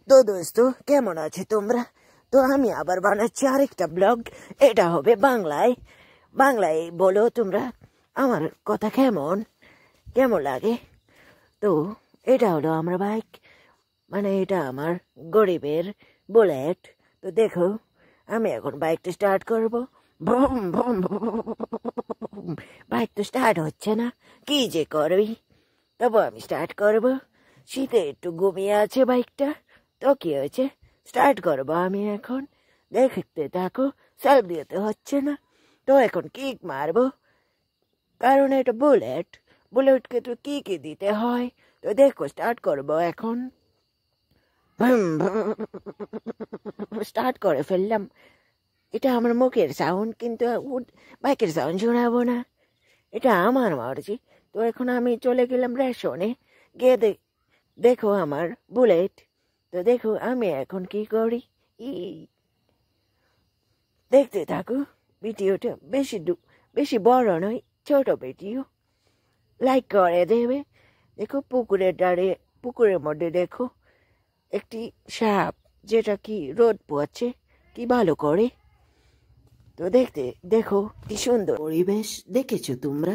তো দোস্ত কেমন আছে তোমরা? তো আমি আবার বানাচ্ছি আরেকটা ব্লগ। এটা হবে বাংলায়। বাংলায় বলো তোমরা আমার কথা কেমন কেমন লাগে। তো এটা হলো আমার বাইক, মানে এটা আমার গরিবের বুলেট। তো দেখো আমি এখন বাইকটা স্টার্ট করব। ভম ভম ভম। বাইক তো স্টার্ট হচ্ছে না, কি যে করবি। তবু আমি স্টার্ট করব। শীতে একটু ঘুমিয়ে আছে বাইকটা, তো কি হয়েছে, স্টার্ট করবো আমি এখন। দেখতে থাকো, সেলফ দিতে হচ্ছে না। তো এখন কিক মারবো, কারণ এটা বুলেট, বুলেটকে তো কিকই দিতে হয়। তো দেখো স্টার্ট করবো এখন। স্টার্ট করে ফেললাম। এটা আমার মুখের সাউন্ড, কিন্তু বাইকের সাউন্ড শোনাবো না, এটা আমার মর্জি। তো এখন আমি চলে গেলাম রেশনে গিয়ে দেখো আমার বুলেট। তো দেখো আমি এখন কি করি, দেখতে থাকো। ভিডিওটা বেশি বড় নয়, ছোট ভিডিও। লাইক করে দেবে। দেখো পুকুরের মধ্যে দেখো একটি সাপ, যেটা কি রোদ পোয়াচ্ছে কি ভালো করে। তো দেখো কি সুন্দর পরিবেশ, দেখেছো তোমরা?